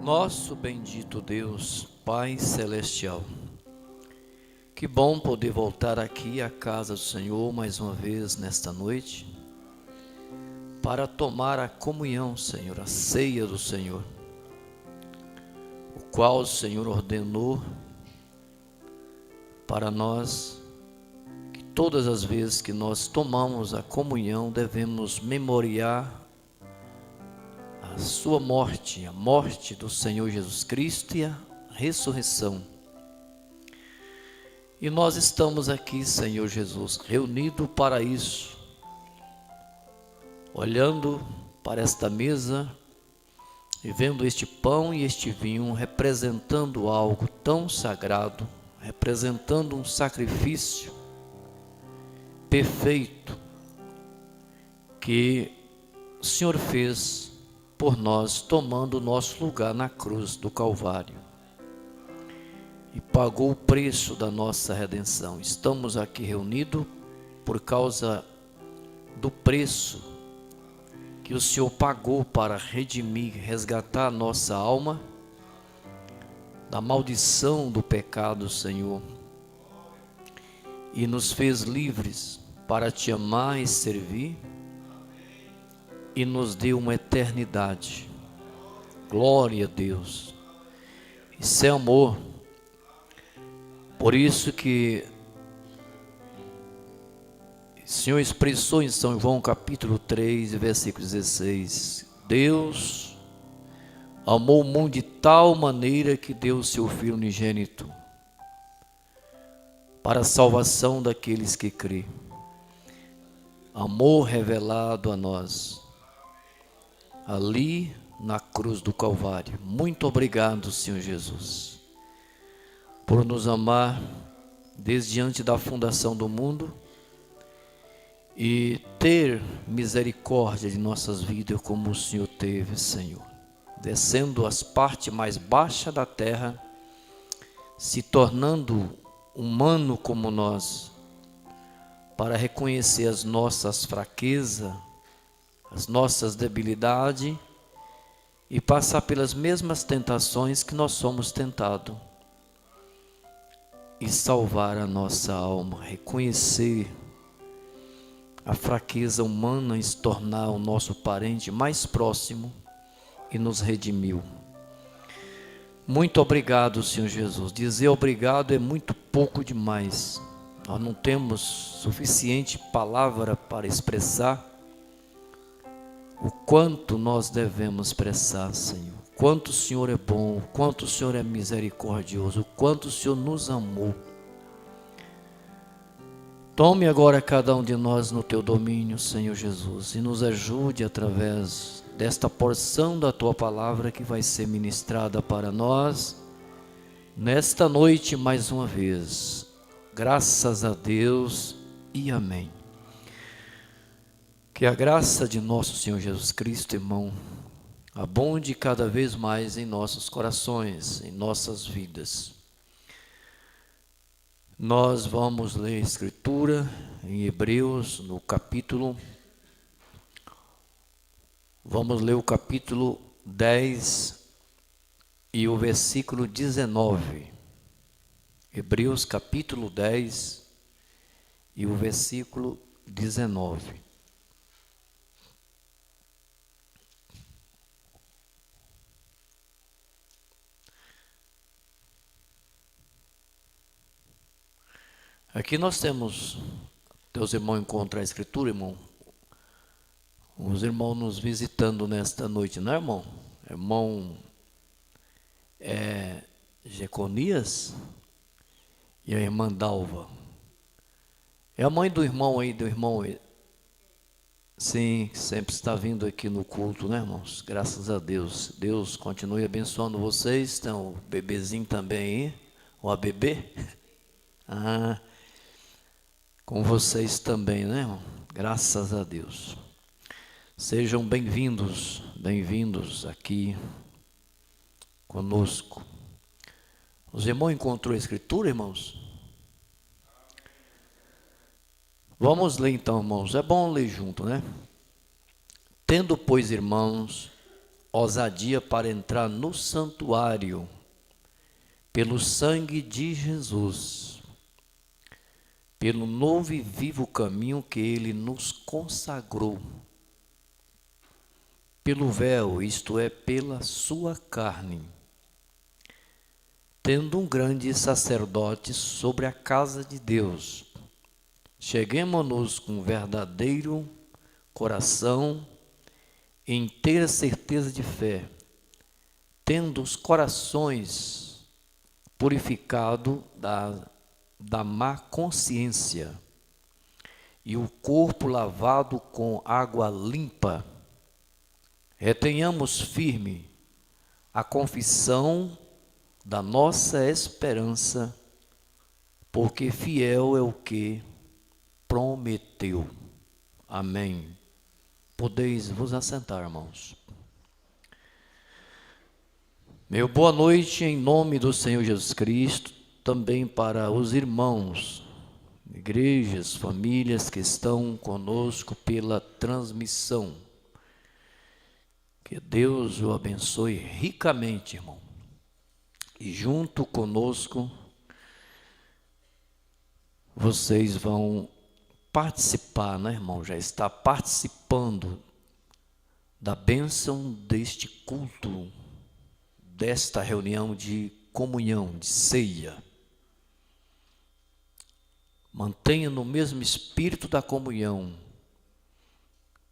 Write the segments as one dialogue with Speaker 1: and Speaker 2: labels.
Speaker 1: Nosso bendito Deus, Pai Celestial, que bom poder voltar aqui à casa do Senhor mais uma vez nesta noite, para tomar a comunhão, Senhor, a ceia do Senhor, o qual o Senhor ordenou para nós, que todas as vezes que nós tomamos a comunhão, devemos memoriar a sua morte, a morte do Senhor Jesus Cristo e a ressurreição. E nós estamos aqui, Senhor Jesus, reunidos para isso, olhando para esta mesa e vendo este pão e este vinho representando algo tão sagrado, representando um sacrifício perfeito que o Senhor fez por nós, tomando o nosso lugar na cruz do Calvário e pagou o preço da nossa redenção. Estamos aqui reunidos por causa do preço que o Senhor pagou para redimir, resgatar a nossa alma da maldição do pecado, Senhor, e nos fez livres para te amar e servir, e nos deu uma eternidade. Glória a Deus. Isso é amor. Por isso que o Senhor expressou em São João capítulo 3, versículo 16: Deus amou o mundo de tal maneira que deu o seu Filho unigênito para a salvação daqueles que crêem. Amor revelado a nós ali na cruz do Calvário. Muito obrigado, Senhor Jesus, por nos amar desde antes da fundação do mundo e ter misericórdia de nossas vidas como o Senhor teve, Senhor, descendo as partes mais baixas da terra, se tornando humano como nós, para reconhecer as nossas fraquezas, as nossas debilidades e passar pelas mesmas tentações que nós somos tentados e salvar a nossa alma, reconhecer a fraqueza humana e se tornar o nosso parente mais próximo e nos redimiu. Muito obrigado, Senhor Jesus. Dizer obrigado é muito pouco demais. Nós não temos suficiente palavra para expressar o quanto nós devemos expressar, Senhor. Quanto o Senhor é bom, quanto o Senhor é misericordioso, o quanto o Senhor nos amou. Tome agora cada um de nós no teu domínio, Senhor Jesus, e nos ajude através desta porção da tua palavra que vai ser ministrada para nós nesta noite mais uma vez. Graças a Deus e amém. Que a graça de nosso Senhor Jesus Cristo, irmão, abunde cada vez mais em nossos corações, em nossas vidas. Nós vamos ler a Escritura em Hebreus, no capítulo, vamos ler o capítulo 10 e o versículo 19. Hebreus capítulo 10 e o versículo 19. Aqui nós temos, teus irmãos encontram a Escritura, irmão. Os irmãos nos visitando nesta noite, não é, irmão? Irmão Jeconias e a irmã Dalva. É a mãe do irmão aí, sim, sempre está vindo aqui no culto, né, irmãos? Graças a Deus. Deus continue abençoando vocês. Tem o bebezinho também aí, ou a bebê. Com vocês também, né, irmão? Graças a Deus. Sejam bem-vindos aqui conosco. Os irmãos encontrou a Escritura, irmãos? Vamos ler então, irmãos. É bom ler junto, né? Tendo, pois, irmãos, ousadia para entrar no santuário pelo sangue de Jesus, pelo novo e vivo caminho que Ele nos consagrou, pelo véu, isto é, pela sua carne, tendo um grande sacerdote sobre a casa de Deus. Cheguemo-nos com verdadeiro coração e inteira certeza de fé, tendo os corações purificados da má consciência e o corpo lavado com água limpa. Retenhamos firme a confissão da nossa esperança, porque fiel é o que prometeu. Amém. Podeis vos assentar, irmãos. Meu boa noite em nome do Senhor Jesus Cristo, também para os irmãos, igrejas, famílias que estão conosco pela transmissão. Que Deus o abençoe ricamente, irmão. E junto conosco, vocês vão participar, né, irmão? Já está participando da bênção deste culto, desta reunião de comunhão, de ceia. Mantenha no mesmo espírito da comunhão,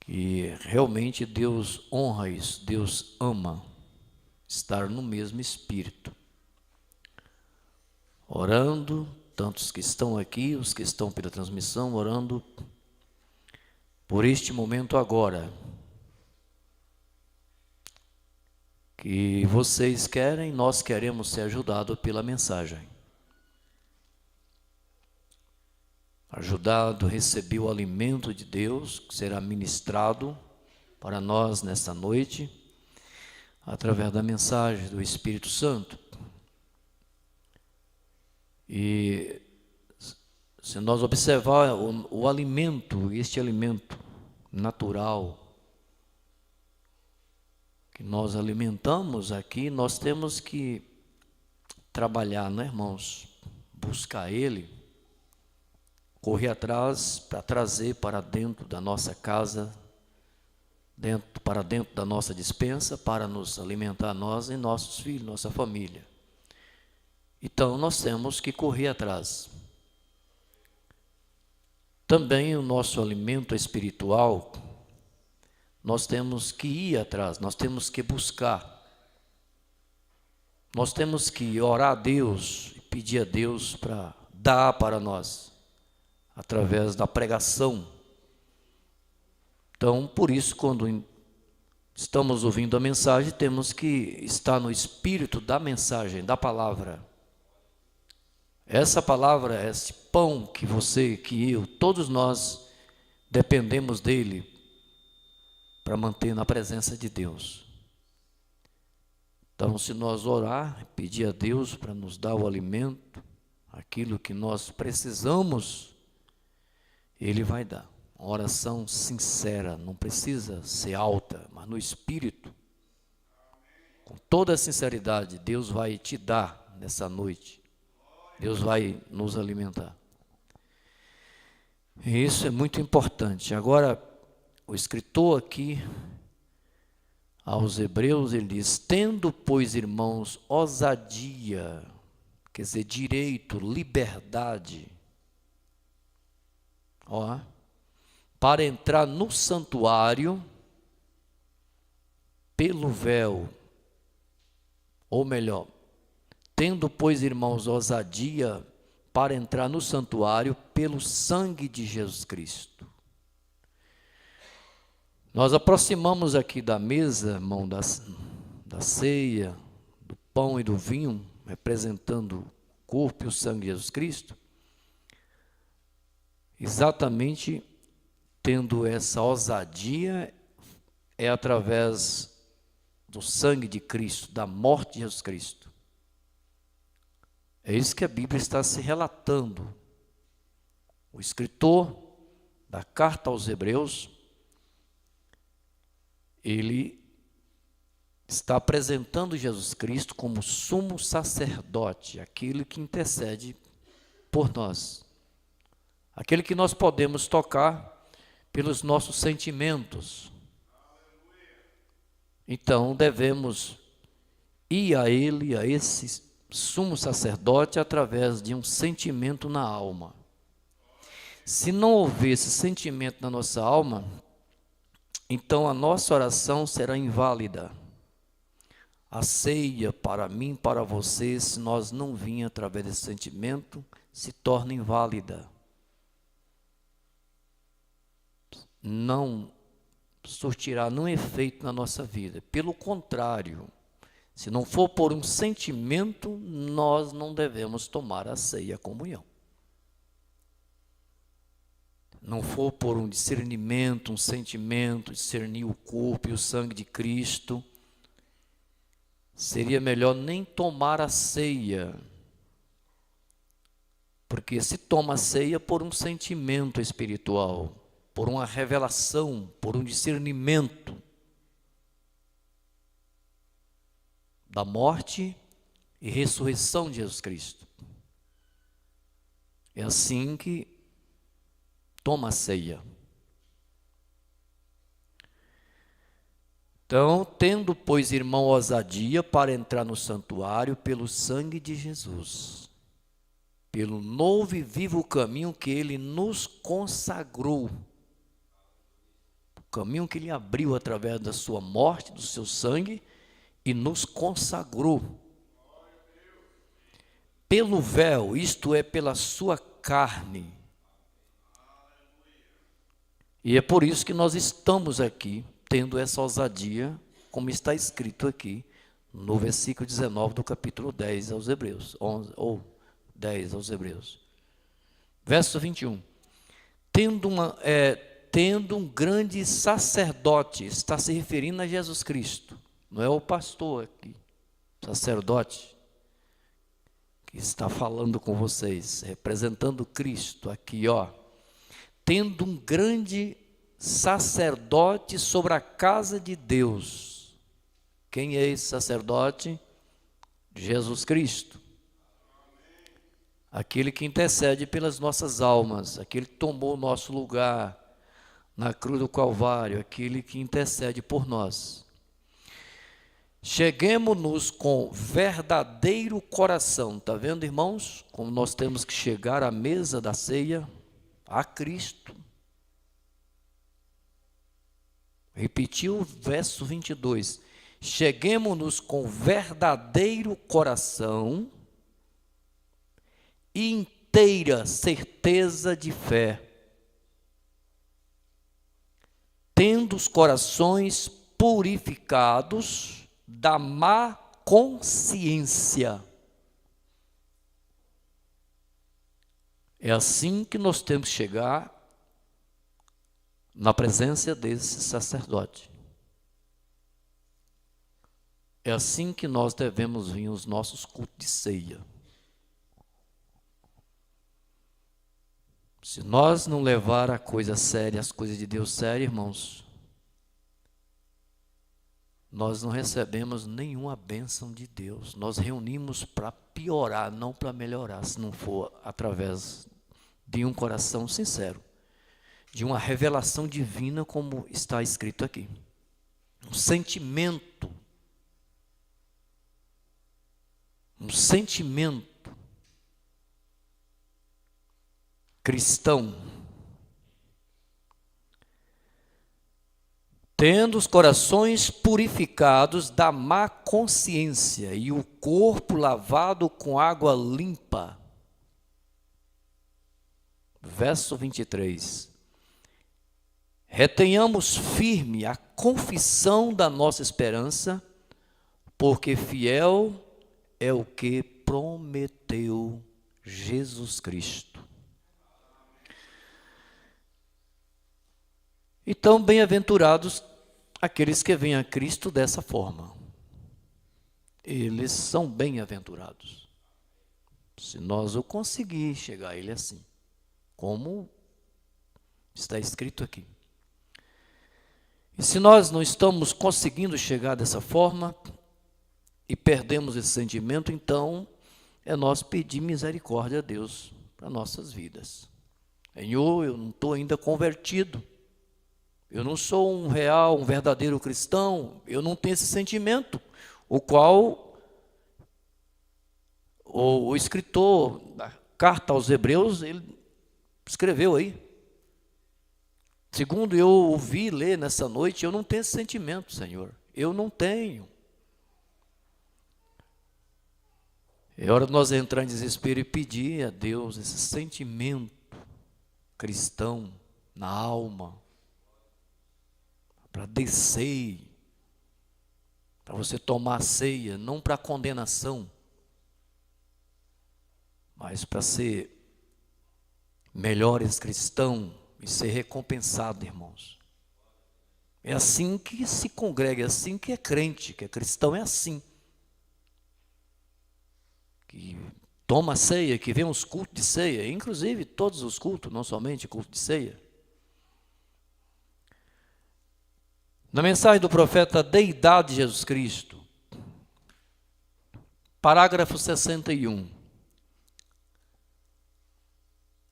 Speaker 1: que realmente Deus honra isso, Deus ama estar no mesmo espírito. Orando, tantos que estão aqui, os que estão pela transmissão, orando por este momento agora, que vocês querem, nós queremos ser ajudados pela mensagem. Ajudado, receber o alimento de Deus, que será ministrado para nós nesta noite, através da mensagem do Espírito Santo. E se nós observar o alimento, este alimento natural que nós alimentamos aqui, nós temos que trabalhar, né, irmãos? Buscar ele, correr atrás para trazer para dentro da nossa casa, para dentro da nossa despensa, para nos alimentar nós e nossos filhos, nossa família. Então, nós temos que correr atrás. Também o nosso alimento espiritual, nós temos que ir atrás, nós temos que buscar. Nós temos que orar a Deus e pedir a Deus para dar para nós, através da pregação. Então, por isso, quando estamos ouvindo a mensagem, temos que estar no espírito da mensagem, da palavra. Essa palavra, esse pão que você, que eu, todos nós dependemos dele para manter na presença de Deus. Então, se nós orar, pedir a Deus para nos dar o alimento, aquilo que nós precisamos, Ele vai dar. Uma oração sincera, não precisa ser alta, mas no espírito, com toda a sinceridade, Deus vai te dar nessa noite. Deus vai nos alimentar. E isso é muito importante. Agora, o escritor aqui, aos Hebreus, ele diz: tendo, pois, irmãos, ousadia, quer dizer, direito, liberdade, para entrar no santuário pelo véu, ou melhor, tendo, pois, irmãos, ousadia para entrar no santuário pelo sangue de Jesus Cristo. Nós aproximamos aqui da mesa, irmão, da ceia, do pão e do vinho, representando o corpo e o sangue de Jesus Cristo, exatamente tendo essa ousadia, é através do sangue de Cristo, da morte de Jesus Cristo. É isso que a Bíblia está se relatando. O escritor da carta aos Hebreus, ele está apresentando Jesus Cristo como sumo sacerdote, aquele que intercede por nós, aquele que nós podemos tocar pelos nossos sentimentos. Então devemos ir a ele, a esse sumo sacerdote, através de um sentimento na alma. Se não houver esse sentimento na nossa alma, então a nossa oração será inválida. A ceia para mim, para você, se nós não virmos através desse sentimento, se torna inválida. Não surtirá nenhum efeito na nossa vida. Pelo contrário, se não for por um sentimento, nós não devemos tomar a ceia, a comunhão. Não for por um discernimento, um sentimento, discernir o corpo e o sangue de Cristo, seria melhor nem tomar a ceia. Porque se toma a ceia por um sentimento espiritual, por uma revelação, por um discernimento da morte e ressurreição de Jesus Cristo. É assim que toma a ceia. Então, tendo, pois, irmão, ousadia para entrar no santuário pelo sangue de Jesus, pelo novo e vivo caminho que ele nos consagrou, o caminho que ele abriu através da sua morte, do seu sangue, e nos consagrou. Pelo véu, isto é, pela sua carne. E é por isso que nós estamos aqui, tendo essa ousadia, como está escrito aqui, no versículo 19 do capítulo 10 aos Hebreus, 11, ou 10 aos Hebreus. Verso 21. Tendo um grande sacerdote, está se referindo a Jesus Cristo, não é o pastor aqui, sacerdote, que está falando com vocês, representando Cristo aqui, ó. Tendo um grande sacerdote sobre a casa de Deus. Quem é esse sacerdote? Jesus Cristo. Aquele que intercede pelas nossas almas, aquele que tomou o nosso lugar na cruz do Calvário, aquele que intercede por nós. Cheguemo-nos com verdadeiro coração. Está vendo, irmãos? Como nós temos que chegar à mesa da ceia a Cristo. Repetiu o verso 22. Cheguemo-nos com verdadeiro coração e inteira certeza de fé, tendo os corações purificados da má consciência. É assim que nós temos que chegar na presença desse sacerdote. É assim que nós devemos vir aos nossos cultos de ceia. Se nós não levar a coisa séria, as coisas de Deus séria, irmãos, nós não recebemos nenhuma bênção de Deus. Nós reunimos para piorar, não para melhorar, se não for através de um coração sincero, de uma revelação divina, como está escrito aqui. Um sentimento cristão. Tendo os corações purificados da má consciência e o corpo lavado com água limpa. Verso 23. Retenhamos firme a confissão da nossa esperança, porque fiel é o que prometeu Jesus Cristo. Então, bem-aventurados aqueles que vêm a Cristo dessa forma. Eles são bem-aventurados. Se nós o conseguir chegar a Ele assim, como está escrito aqui. E se nós não estamos conseguindo chegar dessa forma e perdemos esse sentimento, então é nós pedir misericórdia a Deus para nossas vidas. Senhor, eu não estou ainda convertido, eu não sou um real, um verdadeiro cristão, eu não tenho esse sentimento, o qual o escritor da carta aos Hebreus, ele escreveu aí. Segundo eu ouvi ler nessa noite, eu não tenho esse sentimento, Senhor, eu não tenho. É hora de nós entrar em desespero e pedir a Deus esse sentimento cristão na alma, para descer, para você tomar a ceia, não para condenação, mas para ser melhores cristãos e ser recompensado, irmãos. É assim que se congrega, é assim que é crente, que é cristão, é assim. Que toma ceia, que vem os cultos de ceia, inclusive todos os cultos, não somente culto de ceia. Na mensagem do profeta Deidade de Jesus Cristo, parágrafo 61.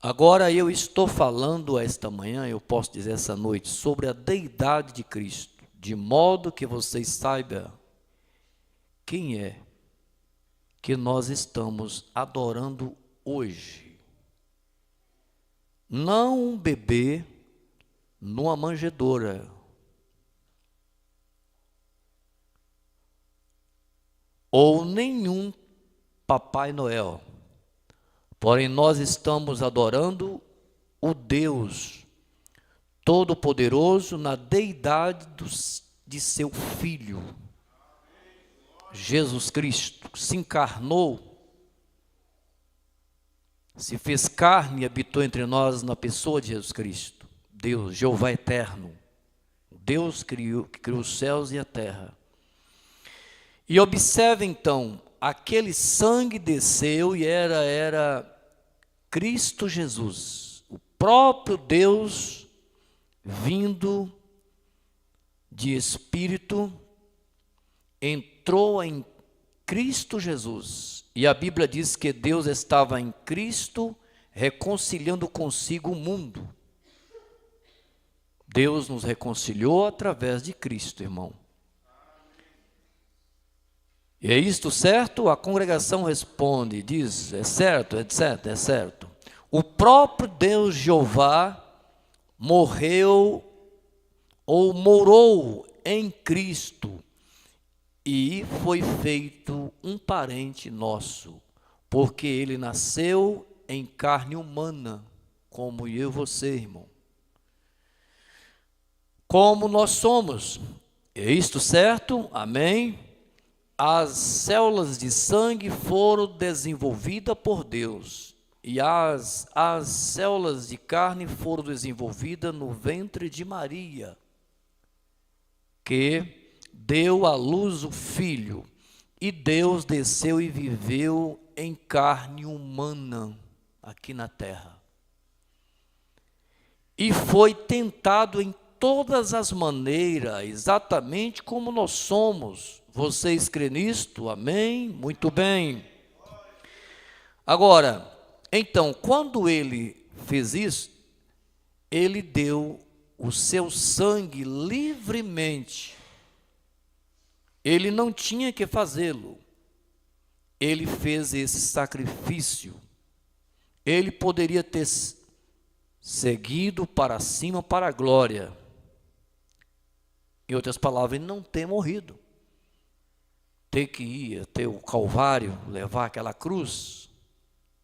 Speaker 1: Agora eu estou falando esta manhã, eu posso dizer essa noite, sobre a deidade de Cristo, de modo que vocês saibam quem é que nós estamos adorando hoje. Não um bebê numa manjedoura, ou nenhum Papai Noel. Porém, nós estamos adorando o Deus Todo-Poderoso na deidade de seu Filho, Jesus Cristo, que se encarnou, se fez carne e habitou entre nós na pessoa de Jesus Cristo. Deus, Jeová eterno, Deus que criou os céus e a terra. E observe então, aquele sangue desceu e era Cristo Jesus, o próprio Deus vindo de Espírito, entrou em Cristo Jesus. E a Bíblia diz que Deus estava em Cristo reconciliando consigo o mundo. Deus nos reconciliou através de Cristo, irmão. E é isto certo? A congregação responde, diz, é certo, etc, é certo. O próprio Deus Jeová morreu ou morou em Cristo e foi feito um parente nosso, porque ele nasceu em carne humana, como eu e você, irmão. Como nós somos, é isto certo? Amém? As células de sangue foram desenvolvidas por Deus e as células de carne foram desenvolvidas no ventre de Maria, que deu à luz o Filho, e Deus desceu e viveu em carne humana aqui na terra. E foi tentado em todas as maneiras, exatamente como nós somos. Vocês crêem nisto? Amém? Muito bem. Agora, então, quando ele fez isso, ele deu o seu sangue livremente. Ele não tinha que fazê-lo. Ele fez esse sacrifício. Ele poderia ter seguido para cima, para a glória. Em outras palavras, ele não ter morrido. Ter que ir até o Calvário, levar aquela cruz,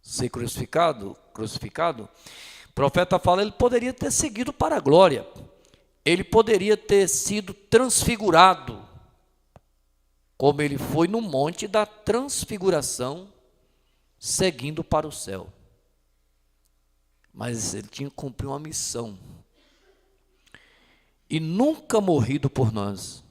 Speaker 1: ser crucificado. O profeta fala, ele poderia ter seguido para a glória. Ele poderia ter sido transfigurado, como ele foi no monte da transfiguração, seguindo para o céu. Mas ele tinha que cumprir uma missão. E nunca morrido por nós.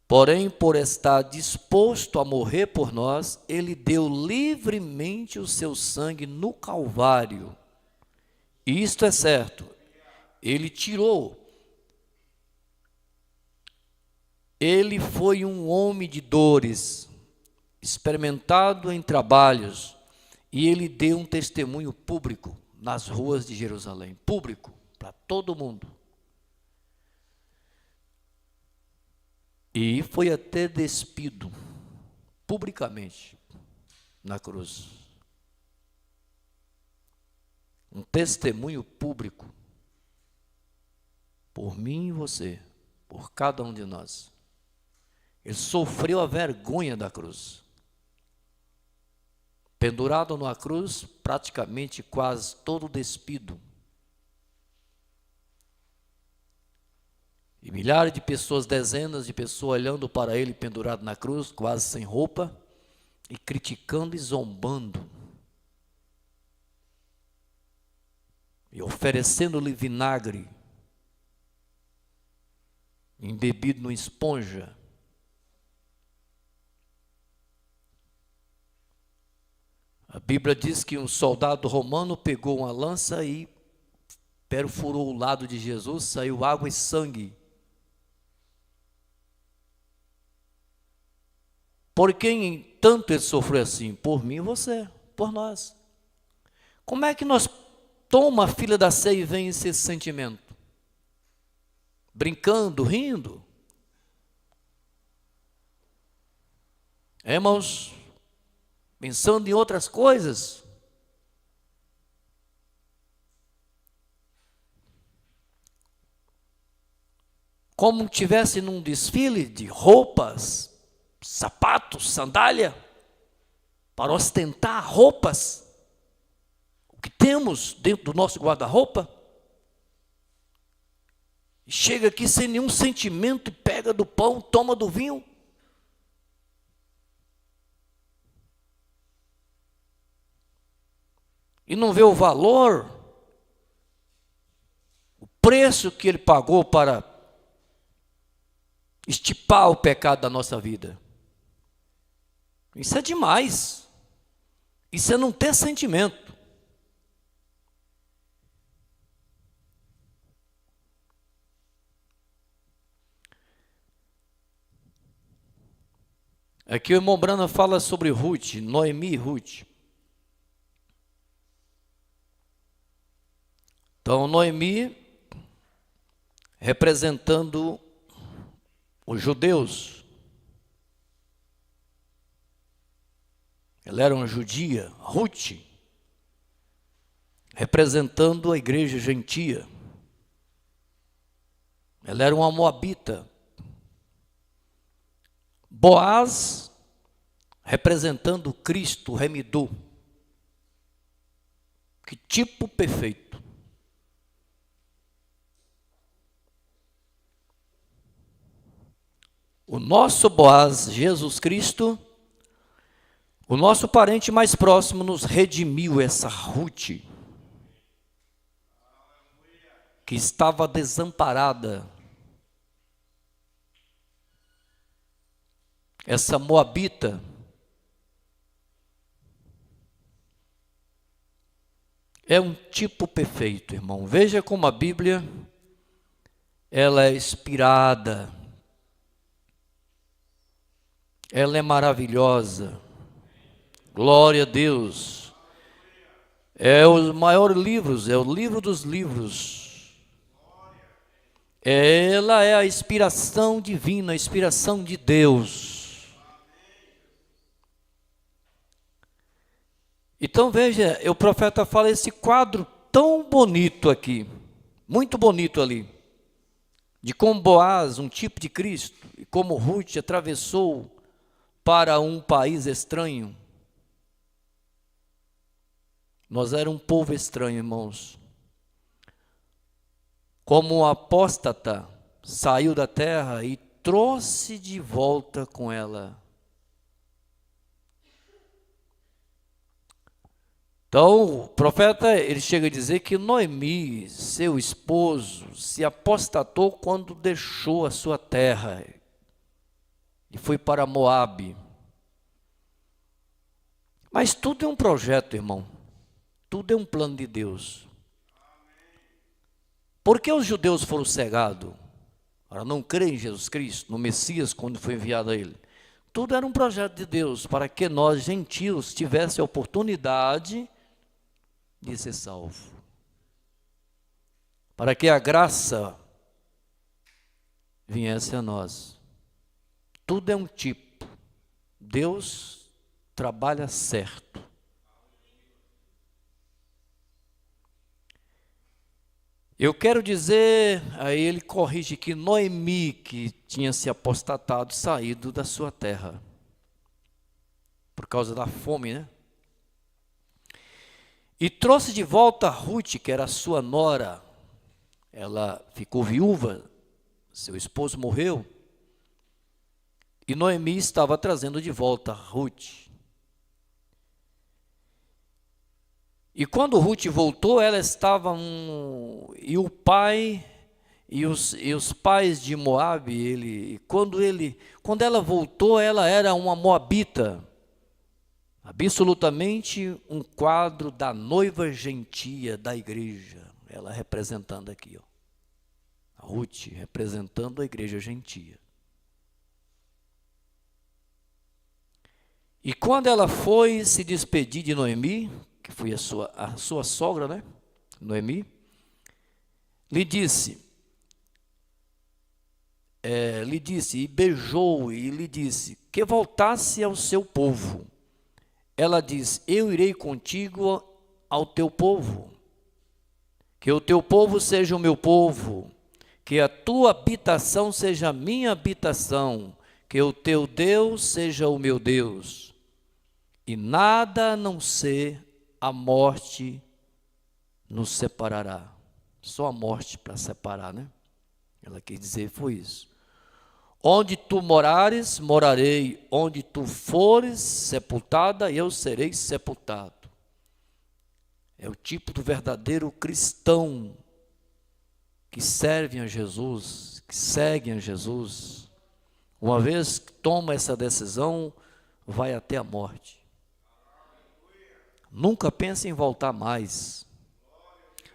Speaker 1: Porém, por estar disposto a morrer por nós, ele deu livremente o seu sangue no Calvário. E isto é certo. Ele tirou Ele foi um homem de dores, experimentado em trabalhos, e ele deu um testemunho público nas ruas de Jerusalém, público, para todo mundo. E foi até despido, publicamente, na cruz. Um testemunho público, por mim e você, por cada um de nós. Ele sofreu a vergonha da cruz. Pendurado numa cruz, praticamente quase todo despido. E milhares de pessoas, dezenas de pessoas olhando para ele pendurado na cruz, quase sem roupa, e criticando e zombando. E oferecendo-lhe vinagre, embebido numa esponja. A Bíblia diz que um soldado romano pegou uma lança e perfurou o lado de Jesus, saiu água e sangue. Por quem tanto ele sofreu assim? Por mim e você, por nós. Como é que nós toma a filha da ceia e vem esse sentimento? Brincando, rindo? Irmãos, pensando em outras coisas? Como tivesse num desfile de roupas, sapatos, sandália, para ostentar roupas, o que temos dentro do nosso guarda-roupa, e chega aqui sem nenhum sentimento, e pega do pão, toma do vinho. E não vê o valor, o preço que ele pagou para estipar o pecado da nossa vida. Isso é demais. Isso é não ter sentimento. Aqui o irmão Brana fala sobre Ruth, Noemi e Ruth. Então, Noemi, representando os judeus. Ela era uma judia. Ruth, representando a igreja gentia. Ela era uma moabita. Boaz, representando Cristo, remidor. Que tipo perfeito. O nosso Boaz, Jesus Cristo, o nosso parente mais próximo, nos redimiu essa Ruth, que estava desamparada. Essa moabita, é um tipo perfeito, irmão. Veja como a Bíblia, ela é inspirada. Ela é maravilhosa. Glória a Deus. É os maiores livros, é o livro dos livros. Ela é a inspiração divina, a inspiração de Deus. Então veja, o profeta fala esse quadro tão bonito aqui, muito bonito ali, de como Boaz, um tipo de Cristo, e como Ruth atravessou para um país estranho. Nós éramos um povo estranho, irmãos. Como um apóstata saiu da terra e trouxe de volta com ela. Então, o profeta, ele chega a dizer que Noemi, seu esposo, se apostatou quando deixou a sua terra e foi para Moabe. Mas tudo é um projeto, irmão. Tudo é um plano de Deus. Por que os judeus foram cegados? para não crer em Jesus Cristo, no Messias, quando foi enviado a ele. Tudo era um projeto de Deus para que nós, gentios, tivéssemos a oportunidade de ser salvos. Para que a graça viesse a nós. Tudo é um tipo. Deus trabalha certo. Eu quero dizer, aí ele corrige que Noemi, que tinha se apostatado, saído da sua terra, por causa da fome, né? E trouxe de volta Ruth, que era sua nora. Ela ficou viúva, seu esposo morreu, e Noemi estava trazendo de volta Ruth. E quando Ruth voltou, ela estava e o pai e os pais de Moabe, quando ela voltou, ela era uma moabita, absolutamente um quadro da noiva gentia da igreja, ela representando aqui, ó, a Ruth representando a igreja gentia. E quando ela foi se despedir de Noemi, que foi a sua sogra, né? Noemi, lhe disse, e beijou, e lhe disse, que voltasse ao seu povo. Ela disse, eu irei contigo ao teu povo, que o teu povo seja o meu povo, que a tua habitação seja a minha habitação, que o teu Deus seja o meu Deus, e nada a não ser a morte nos separará. Só a morte para separar, né? Ela quis dizer, foi isso. Onde tu morares, morarei. Onde tu fores sepultada, eu serei sepultado. É o tipo do verdadeiro cristão que serve a Jesus, que segue a Jesus. Uma vez que toma essa decisão, vai até a morte. Nunca pensa em voltar mais.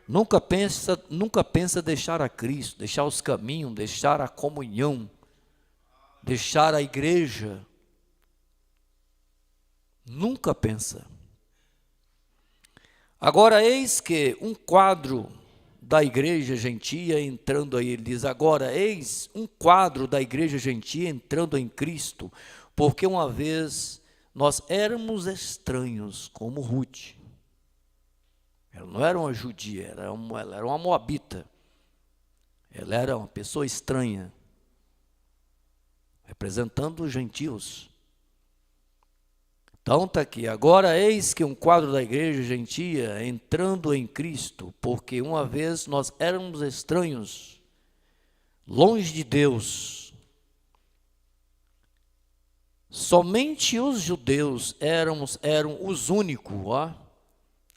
Speaker 1: Nunca pensa deixar a Cristo, deixar os caminhos, deixar a comunhão, deixar a igreja. Nunca pensa. Agora, eis que um quadro da igreja gentia entrando aí, ele diz, agora, eis um quadro da igreja gentia entrando em Cristo, porque uma vez nós éramos estranhos, como Ruth. Ela não era uma judia, ela era uma moabita. Ela era uma pessoa estranha, representando os gentios. Então está aqui, agora eis que um quadro da igreja gentia entrando em Cristo, porque uma vez nós éramos estranhos, longe de Deus. Somente os judeus eram os únicos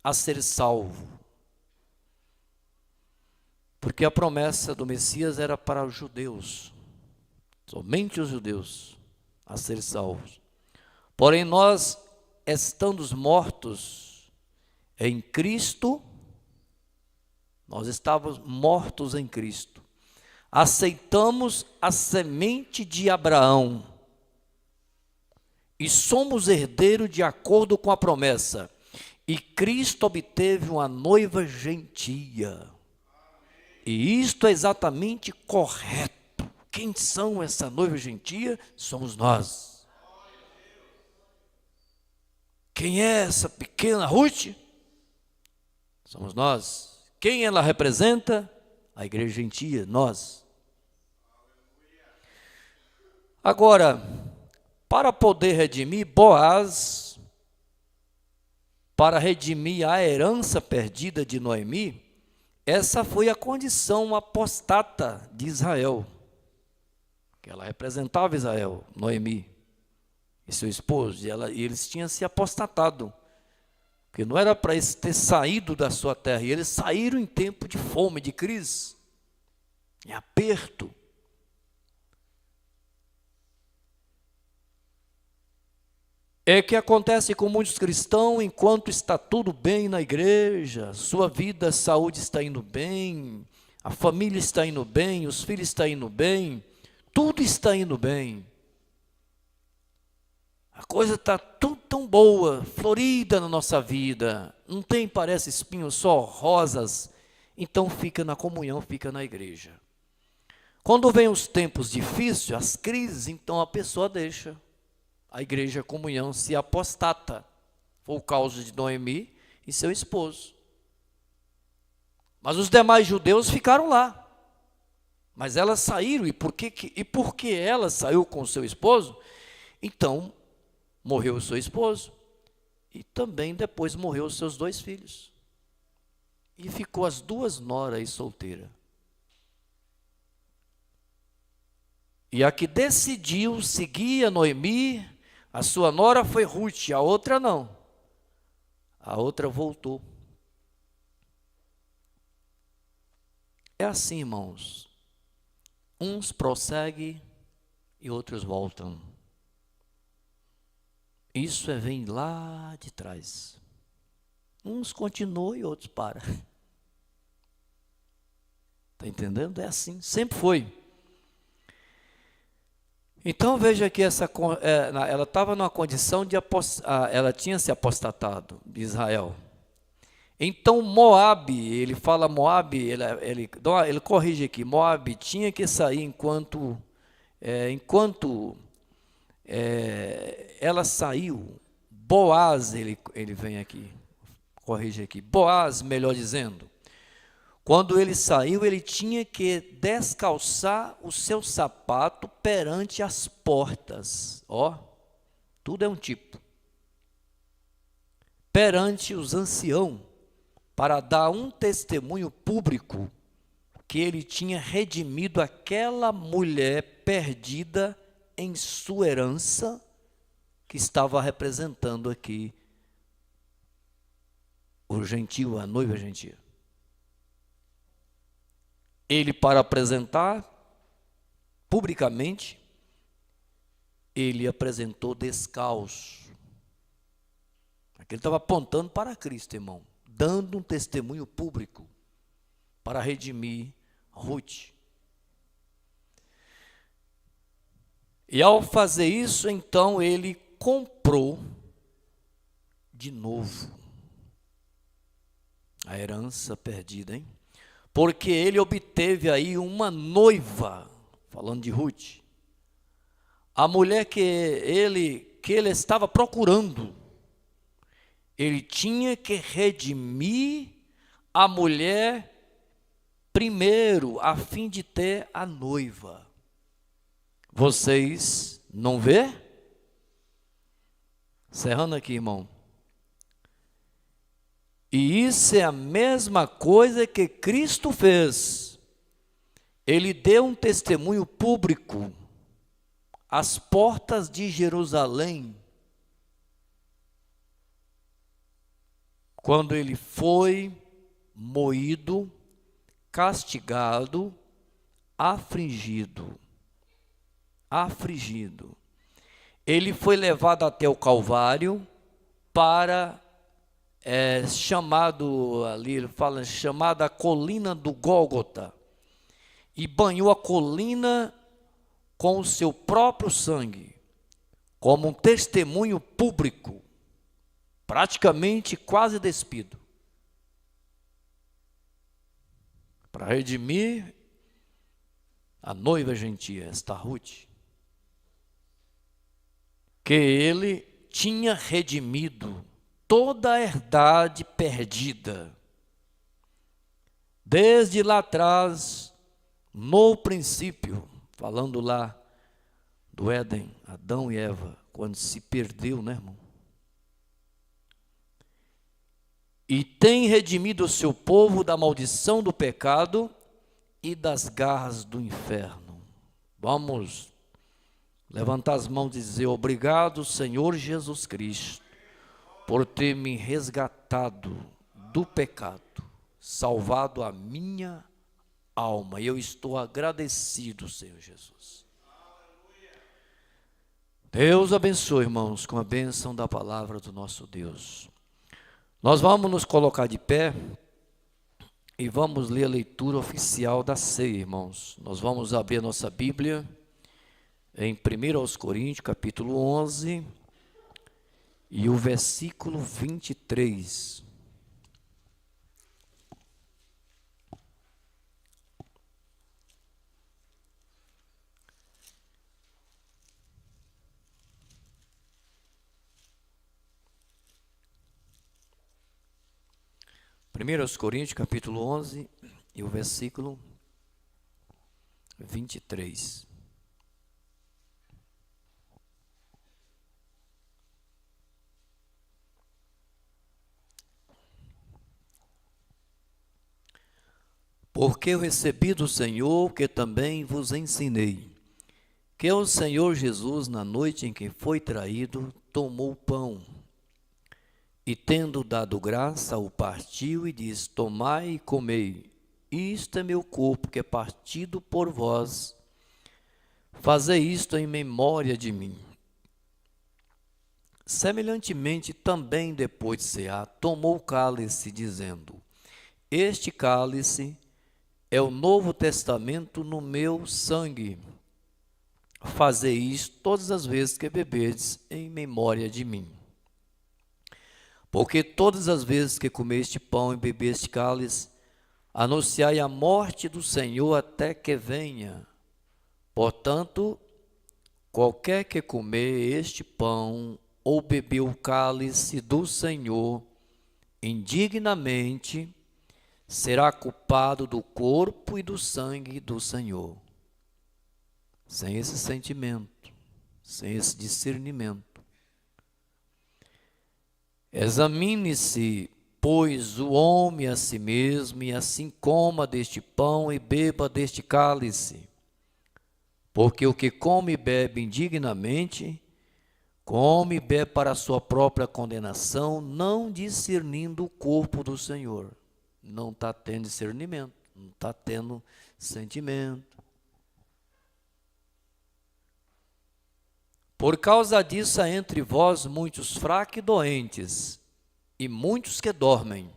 Speaker 1: a ser salvos. Porque a promessa do Messias era para os judeus. Somente os judeus a ser salvos. Porém, nós, estando mortos em Cristo, nós estávamos mortos em Cristo. Aceitamos a semente de Abraão. E somos herdeiros de acordo com a promessa. E Cristo obteve uma noiva gentia. E isto é exatamente correto. Quem são essa noiva gentia? Somos nós. Quem é essa pequena Ruth? Somos nós. Quem ela representa? A igreja gentia, nós. Agora, para poder redimir Boaz, para redimir a herança perdida de Noemi, essa foi a condição apostata de Israel, que ela representava Israel, Noemi e seu esposo, e eles tinham se apostatado, porque não era para eles ter saído da sua terra, e eles saíram em tempo de fome, de crise, em aperto. É que acontece com muitos cristãos, enquanto está tudo bem na igreja, sua vida, saúde está indo bem, A família está indo bem, os filhos estão indo bem, tudo está indo bem. A coisa está tão boa, florida na nossa vida. Não tem, parece, espinhos, só rosas. Então fica na comunhão, fica na igreja. Quando vem os tempos difíceis, as crises, então a pessoa deixa a igreja, a comunhão, se apostata. Foi o caso de Noemi e seu esposo. Mas os demais judeus ficaram lá. Mas elas saíram, e porque ela saiu com o seu esposo, então morreu o seu esposo, e também depois morreu os seus 2 filhos. E ficou as 2 noras aí solteiras. E a que decidiu seguir a Noemi, a sua nora foi Ruth, a outra não. A outra voltou. É assim, irmãos. Uns prosseguem e outros voltam. Isso vem lá de trás. Uns continuam e outros param. Está entendendo? É assim, sempre foi. Então veja que ela estava numa condição de ela tinha se apostatado de Israel. Então Moabe, ele fala Moabe, ele corrige aqui, Moabe tinha que sair enquanto ela saiu. Boaz, ele vem aqui, corrige aqui, Boaz, melhor dizendo, quando ele saiu, ele tinha que descalçar o seu sapato perante as portas. Ó, tudo é um tipo. Perante os anciãos, para dar um testemunho público que ele tinha redimido aquela mulher perdida em sua herança, que estava representando aqui o gentio, a noiva gentia. Ele, para apresentar publicamente, ele apresentou descalço. Aqui ele estava apontando para Cristo, irmão, dando um testemunho público para redimir Ruth. E ao fazer isso, então, ele comprou de novo a herança perdida, hein? Porque ele obteve aí uma noiva, falando de Ruth, a mulher que ele estava procurando. Ele tinha que redimir a mulher primeiro, a fim de ter a noiva. Vocês não vê? Encerrando aqui, irmão. E isso é a mesma coisa que Cristo fez. Ele deu um testemunho público às portas de Jerusalém, quando ele foi moído, castigado, afligido. Ele foi levado até o Calvário para chamada colina do Gólgota, e banhou a colina com o seu próprio sangue, como um testemunho público, praticamente quase despido, para redimir a noiva gentia, esta Ruth, que ele tinha redimido toda a herdade perdida. Desde lá atrás, no princípio, falando lá do Éden, Adão e Eva, quando se perdeu, né, irmão? E tem redimido o seu povo da maldição do pecado e das garras do inferno. Vamos levantar as mãos e dizer: obrigado, Senhor Jesus Cristo, por ter me resgatado do pecado, salvado a minha alma. E eu estou agradecido, Senhor Jesus. Deus abençoe, irmãos, com a bênção da palavra do nosso Deus. Nós vamos nos colocar de pé e vamos ler a leitura oficial da ceia, irmãos. Nós vamos abrir a nossa Bíblia em 1 Coríntios, capítulo 11, e o versículo 23. Primeiros Coríntios, capítulo 11, e o versículo 23. Porque eu recebi do Senhor, que também vos ensinei, que o Senhor Jesus, na noite em que foi traído, tomou o pão, e tendo dado graça, o partiu e disse: tomai e comei, isto é meu corpo, que é partido por vós, fazei isto em memória de mim. Semelhantemente, também depois de cear, tomou o cálice, dizendo: este cálice é o Novo Testamento no meu sangue. Fazei isto todas as vezes que beberdes, em memória de mim. Porque todas as vezes que comeste pão e bebeste cálice, anunciai a morte do Senhor até que venha. Portanto, qualquer que comer este pão ou beber o cálice do Senhor indignamente, será culpado do corpo e do sangue do Senhor. Sem esse sentimento, sem esse discernimento. Examine-se, pois, o homem a si mesmo, e assim coma deste pão e beba deste cálice. Porque o que come e bebe indignamente, come e bebe para a sua própria condenação, não discernindo o corpo do Senhor. Não está tendo discernimento, não está tendo sentimento. Por causa disso há entre vós muitos fracos e doentes, e muitos que dormem.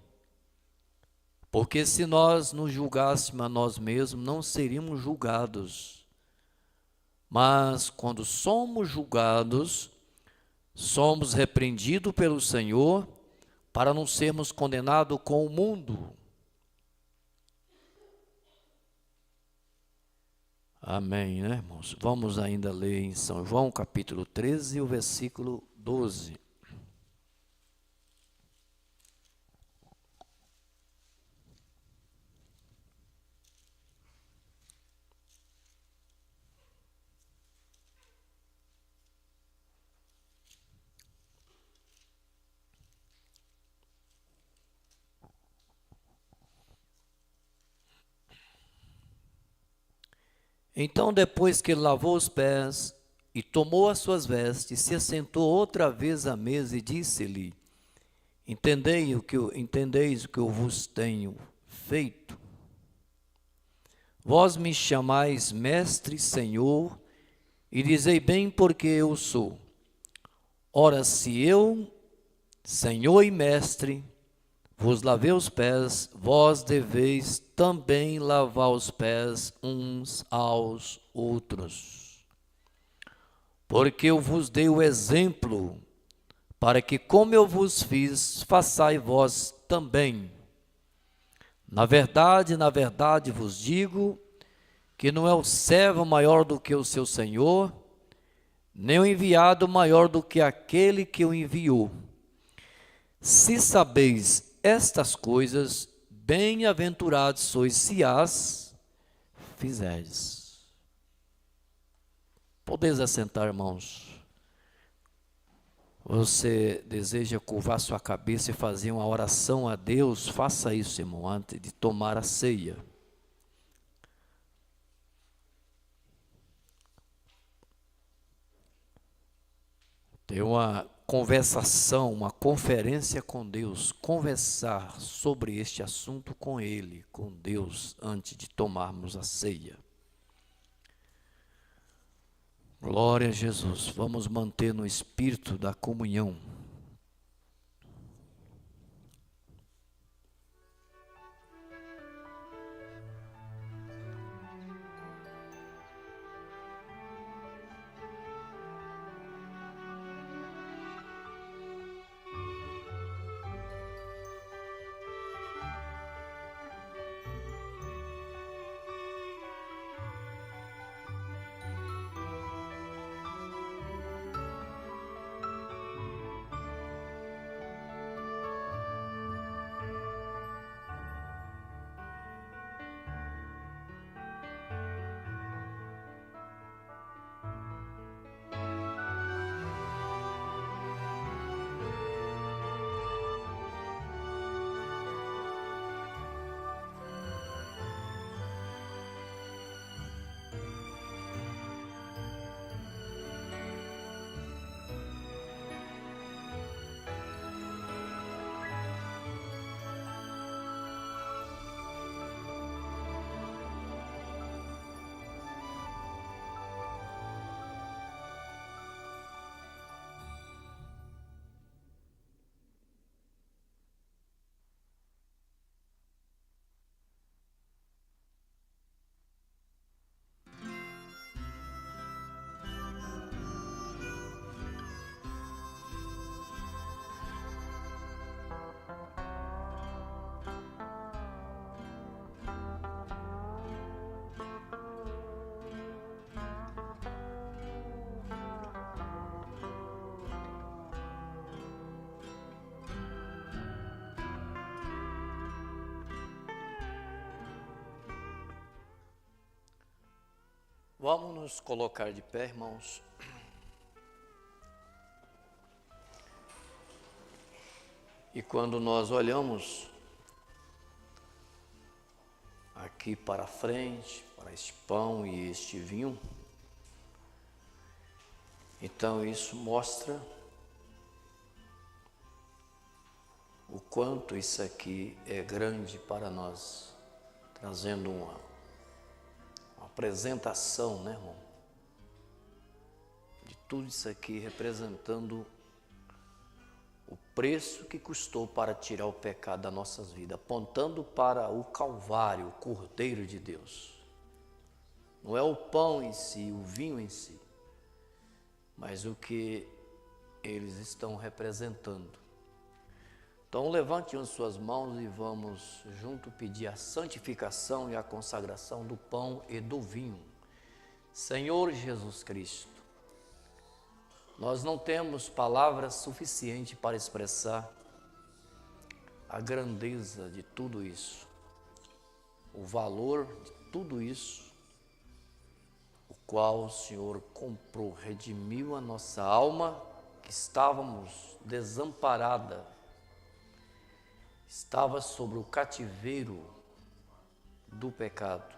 Speaker 1: Porque se nós nos julgássemos a nós mesmos, não seríamos julgados. Mas quando somos julgados, somos repreendidos pelo Senhor, para não sermos condenados com o mundo. Amém, né, irmãos? Vamos ainda ler em São João, capítulo 13, o versículo 12. Então, depois que ele lavou os pés e tomou as suas vestes, se assentou outra vez à mesa e disse-lhe: entendeis o que eu vos tenho feito? Vós me chamais mestre, Senhor, e dizei bem porque eu sou. Ora, se eu, Senhor e mestre, vos lavei os pés, vós deveis também lavar os pés uns aos outros. Porque eu vos dei o exemplo, para que como eu vos fiz, façai vós também. Na verdade vos digo, que não é o servo maior do que o seu senhor, nem o enviado maior do que aquele que o enviou. Se sabeis estas coisas, bem-aventurados sois se as fizerdes. Podeis assentar, irmãos. Você deseja curvar sua cabeça e fazer uma oração a Deus? Faça isso, irmão, antes de tomar a ceia. Ter uma conversação, uma conferência com Deus, conversar sobre este assunto com Ele, com Deus, antes de tomarmos a ceia. Glória a Jesus. Vamos manter no espírito da comunhão. Vamos nos colocar de pé, irmãos. E quando nós olhamos aqui para frente, para este pão e este vinho, então isso mostra o quanto isso aqui é grande para nós, trazendo uma apresentação, né, irmão? De tudo isso aqui representando o preço que custou para tirar o pecado das nossas vidas, apontando para o Calvário, o Cordeiro de Deus. Não é o pão em si, o vinho em si, mas o que eles estão representando. Então levante as suas mãos e vamos junto pedir a santificação e a consagração do pão e do vinho. Senhor Jesus Cristo, nós não temos palavras suficientes para expressar a grandeza de tudo isso, o valor de tudo isso, o qual o Senhor comprou, redimiu a nossa alma, que estávamos desamparada, estava sobre o cativeiro do pecado.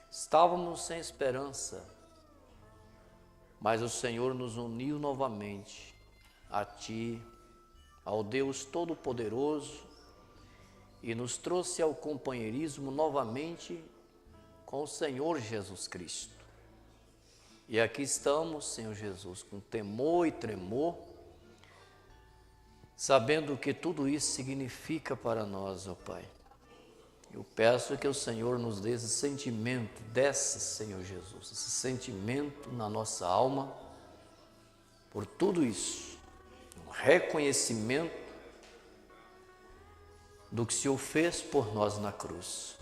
Speaker 1: Estávamos sem esperança, mas o Senhor nos uniu novamente a Ti, ao Deus Todo-Poderoso, e nos trouxe ao companheirismo novamente com o Senhor Jesus Cristo. E aqui estamos, Senhor Jesus, com temor e tremor, sabendo o que tudo isso significa para nós, ó Pai. Eu peço que o Senhor nos dê esse sentimento, desce, Senhor Jesus, esse sentimento na nossa alma, por tudo isso, um reconhecimento do que o Senhor fez por nós na cruz.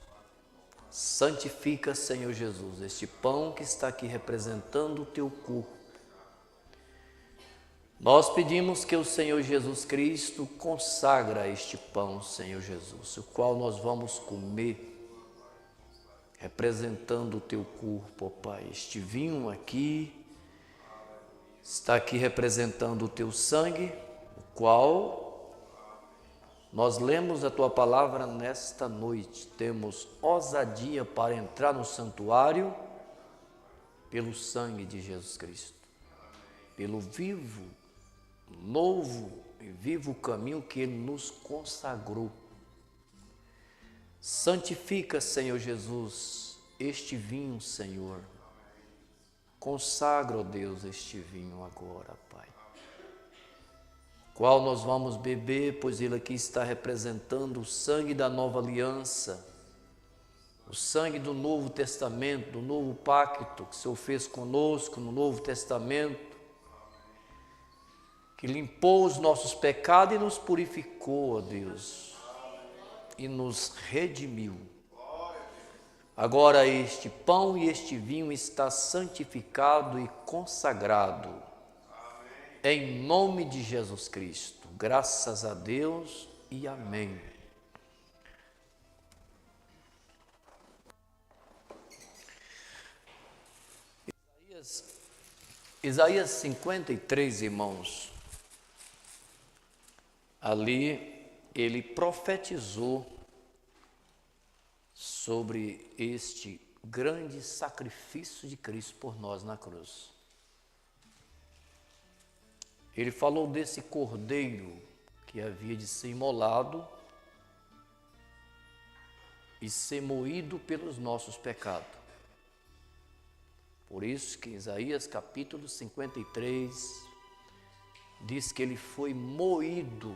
Speaker 1: Santifica, Senhor Jesus, este pão que está aqui representando o Teu corpo. Nós pedimos que o Senhor Jesus Cristo consagra este pão, Senhor Jesus, o qual nós vamos comer, representando o Teu corpo, ó Pai. Este vinho aqui está aqui representando o Teu sangue, o qual nós lemos a Tua palavra nesta noite. Temos ousadia para entrar no santuário pelo sangue de Jesus Cristo, pelo vivo, novo e vivo caminho que Ele nos consagrou. Santifica, Senhor Jesus, este vinho, Senhor. Consagra, ó Deus, este vinho agora, Pai. Qual nós vamos beber, pois ele aqui está representando o sangue da nova aliança, o sangue do Novo Testamento, do novo pacto que o Senhor fez conosco no Novo Testamento, que limpou os nossos pecados e nos purificou, ó Deus, e nos redimiu. Agora este pão e este vinho está santificado e consagrado, em nome de Jesus Cristo. Graças a Deus e amém. Isaías 53, irmãos. Ali ele profetizou sobre este grande sacrifício de Cristo por nós na cruz. Ele falou desse cordeiro que havia de ser imolado e ser moído pelos nossos pecados. Por isso que Isaías capítulo 53 diz que ele foi moído.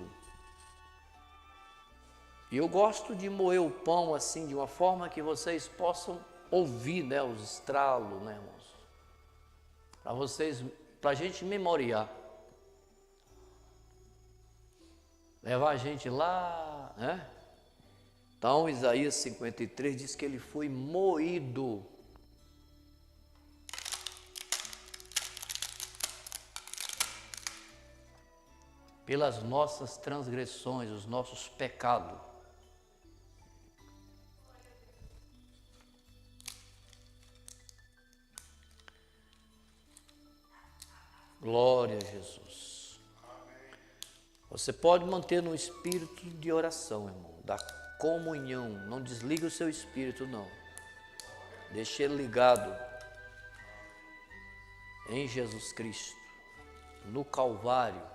Speaker 1: E eu gosto de moer o pão assim, de uma forma que vocês possam ouvir, né, os estralos, né, irmãos? Para vocês, para a gente memoriar. Levar a gente lá, né? Então, Isaías 53 diz que ele foi moído. Pelas nossas transgressões, os nossos pecados. Glória a Jesus. Você pode manter no espírito de oração, irmão, da comunhão. Não desliga o seu espírito, não. Deixe ele ligado em Jesus Cristo, no Calvário.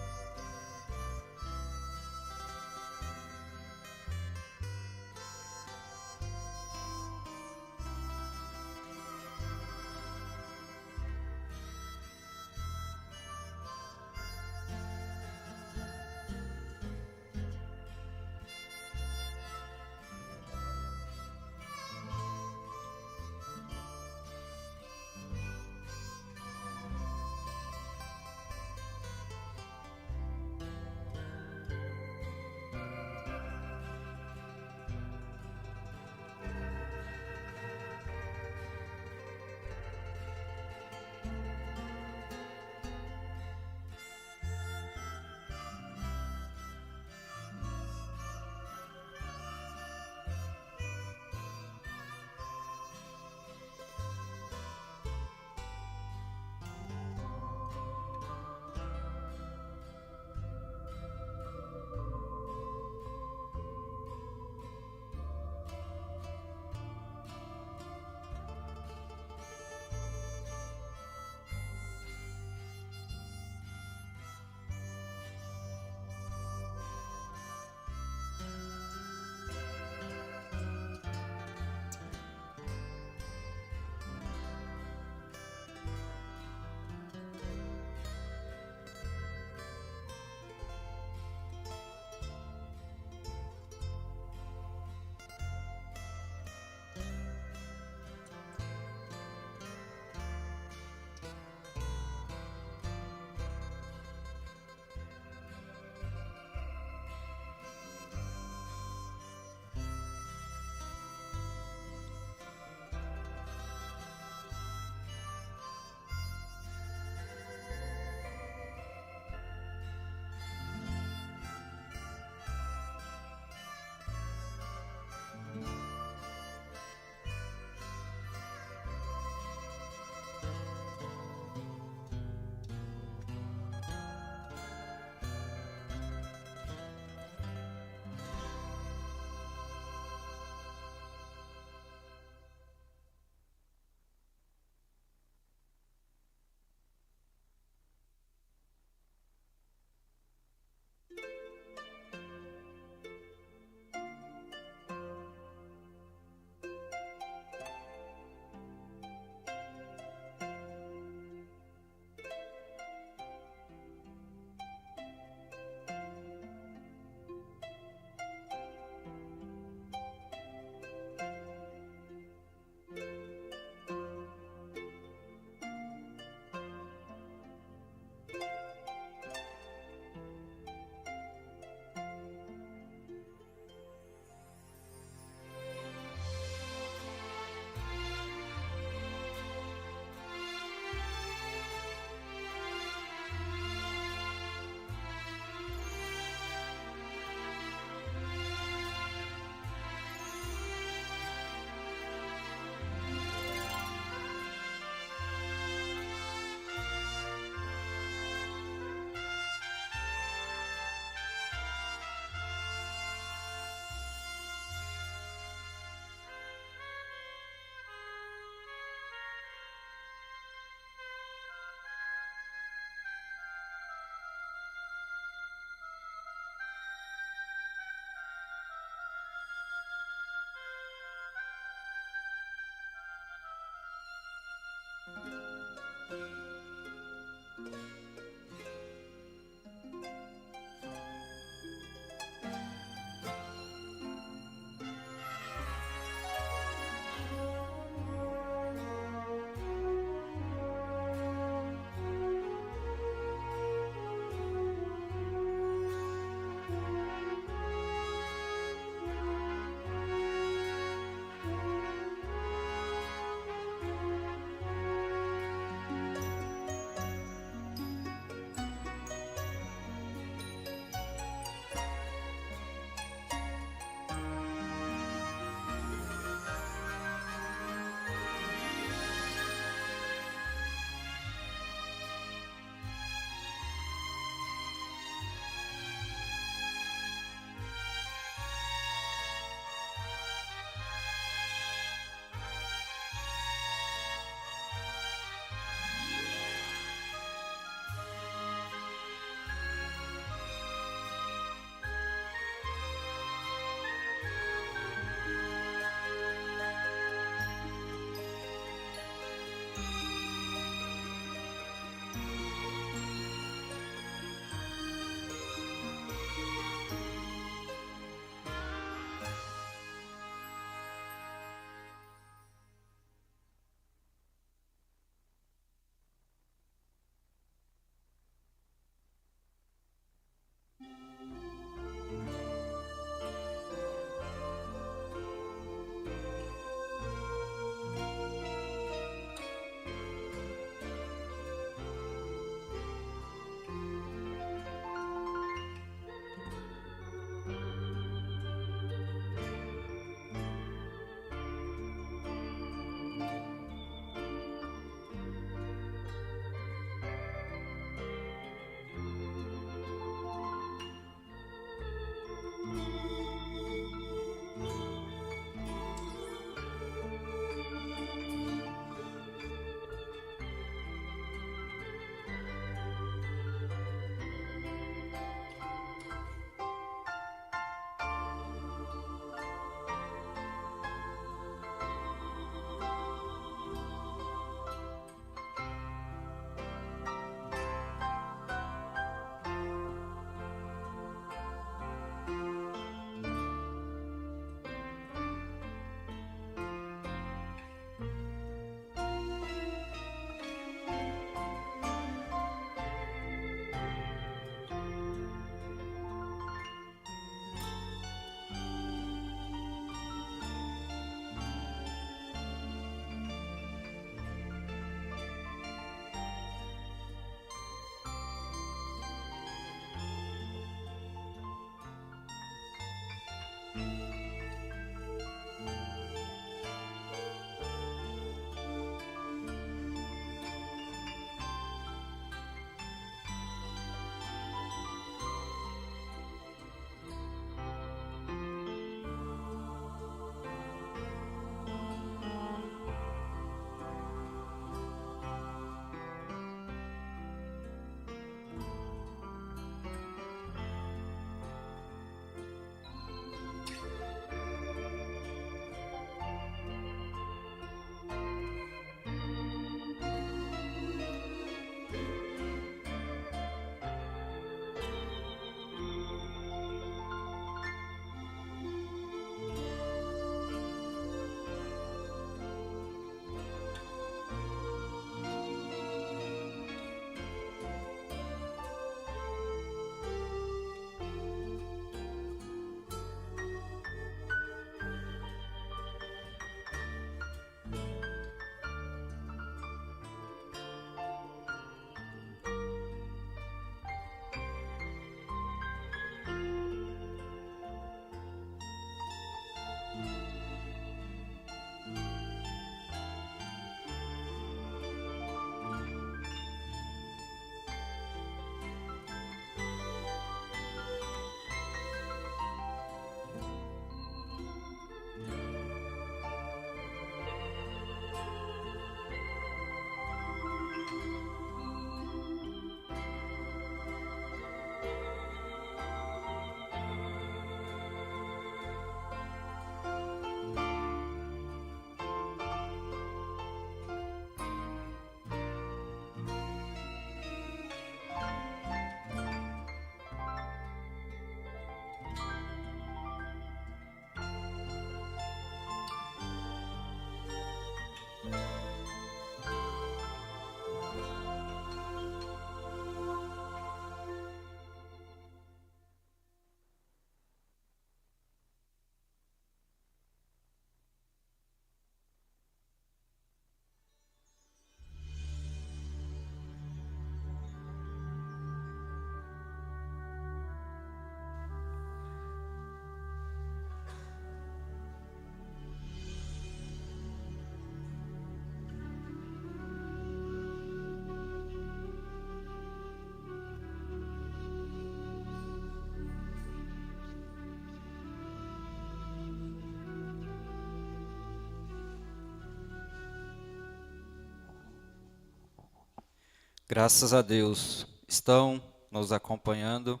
Speaker 2: Graças a Deus, estão nos acompanhando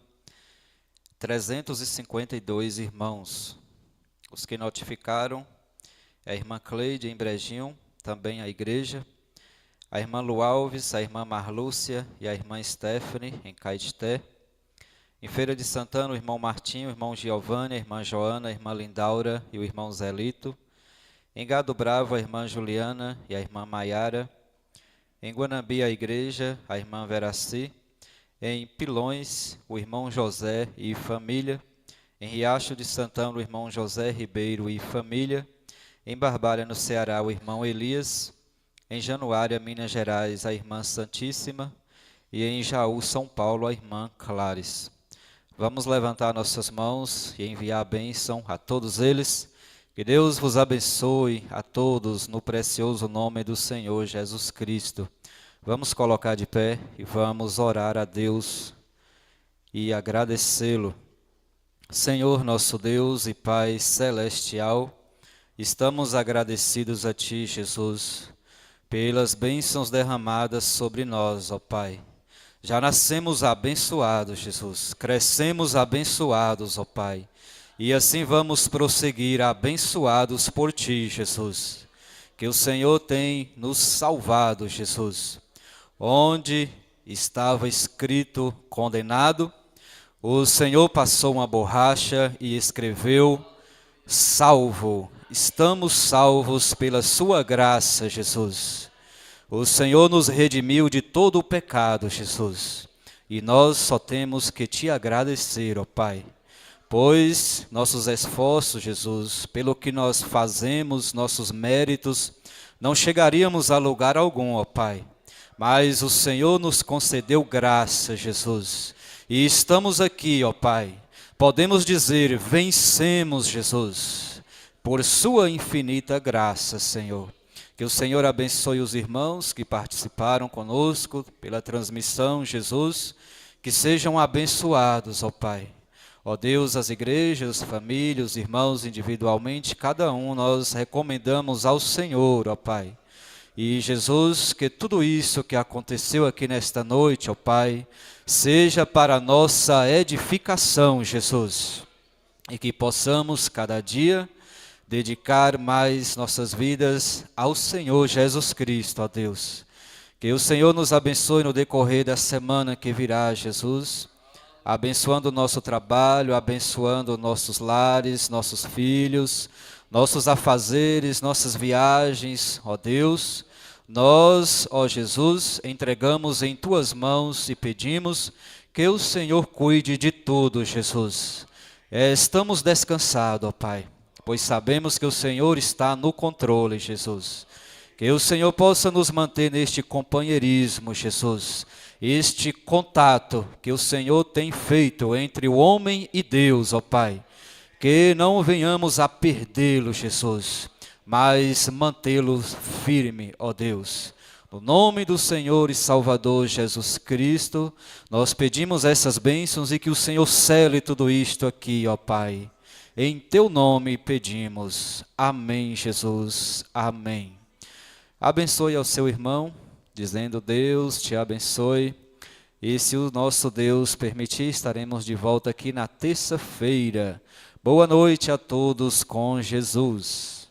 Speaker 2: 352 irmãos. Os que notificaram é a irmã Cleide em Brejinho, também a igreja, a irmã Lu Alves, a irmã Marlúcia e a irmã Stephanie em Caeté. Em Feira de Santana, o irmão Martinho, o irmão Giovanni, a irmã Joana, a irmã Lindaura e o irmão Zelito. Em Gado Bravo, a irmã Juliana e a irmã Maiara. Em Guanambi, a igreja, a irmã Veraci. Em Pilões, o irmão José e família. Em Riacho de Santana, o irmão José Ribeiro e família. Em Barbalha, no Ceará, o irmão Elias. Em Januária, Minas Gerais, a irmã Santíssima. E em Jaú, São Paulo, a irmã Clares. Vamos levantar nossas mãos e enviar a bênção a todos eles. Que Deus vos abençoe a todos no precioso nome do Senhor Jesus Cristo. Vamos colocar de pé e vamos orar a Deus e agradecê-lo. Senhor nosso Deus e Pai celestial, estamos agradecidos a Ti, Jesus, pelas bênçãos derramadas sobre nós, ó Pai. Já nascemos abençoados, Jesus, crescemos abençoados, ó Pai, e assim vamos prosseguir abençoados por Ti, Jesus, que o Senhor tem nos salvado, Jesus. Onde estava escrito condenado, o Senhor passou uma borracha e escreveu salvo. Estamos salvos pela Sua graça, Jesus. O Senhor nos redimiu de todo o pecado, Jesus, e nós só temos que Te agradecer, ó Pai, pois nossos esforços, Jesus, pelo que nós fazemos, nossos méritos, não chegaríamos a lugar algum, ó Pai, mas o Senhor nos concedeu graça, Jesus, e estamos aqui, ó Pai, podemos dizer, vencemos, Jesus, por Sua infinita graça, Senhor. Que o Senhor abençoe os irmãos que participaram conosco pela transmissão, Jesus, que sejam abençoados, ó Pai. Ó Deus, as igrejas, famílias, irmãos individualmente, cada um nós recomendamos ao Senhor, ó Pai. E Jesus, que tudo isso que aconteceu aqui nesta noite, ó Pai, seja para a nossa edificação, Jesus, e que possamos cada dia dedicar mais nossas vidas ao Senhor Jesus Cristo, ó Deus. Que o Senhor nos abençoe no decorrer da semana que virá, Jesus, abençoando o nosso trabalho, abençoando nossos lares, nossos filhos, nossos afazeres, nossas viagens, ó Deus. Nós, ó Jesus, entregamos em Tuas mãos e pedimos que o Senhor cuide de tudo, Jesus. Estamos descansados, ó Pai, pois sabemos que o Senhor está no controle, Jesus. Que o Senhor possa nos manter neste companheirismo, Jesus, este contato que o Senhor tem feito entre o homem e Deus, ó Pai. Que não venhamos a perdê-lo, Jesus, mas mantê-lo firme, ó Deus. No nome do Senhor e Salvador Jesus Cristo, nós pedimos essas bênçãos e que o Senhor cele tudo isto aqui, ó Pai. Em Teu nome pedimos. Amém, Jesus. Amém. Abençoe ao seu irmão, dizendo: Deus te abençoe. E se o nosso Deus permitir, estaremos de volta aqui na terça-feira. Boa noite a todos com Jesus.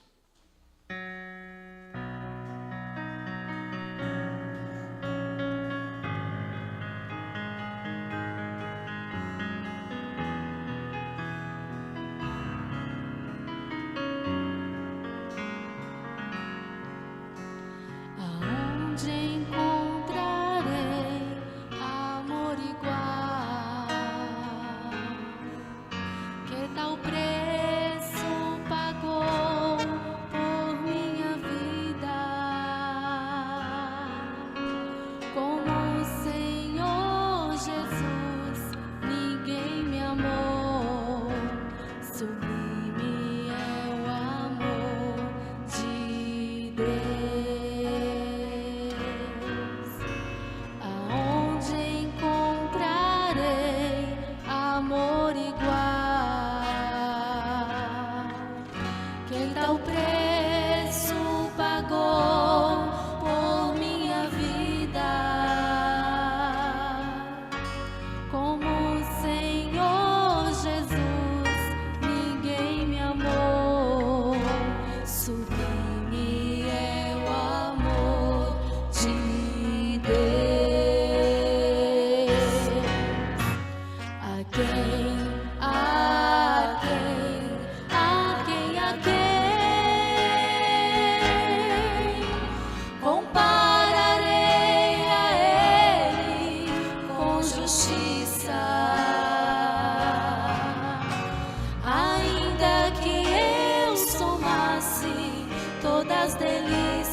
Speaker 3: Tal preço pagou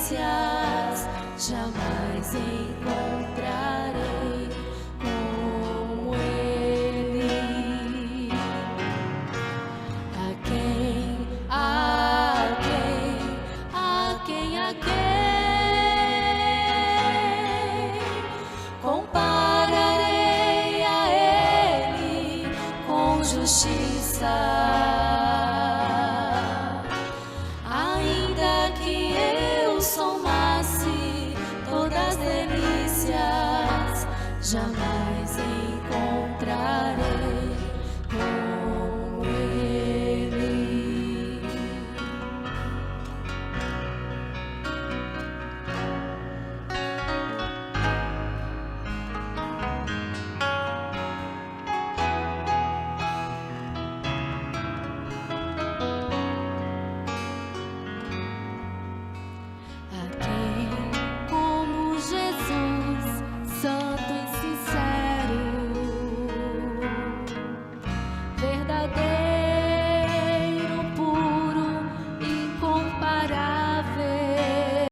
Speaker 3: delícias, jamais encontrarei como Ele. A quem compararei a Ele com justiça? Ainda que eu somasse todas as delícias, jamais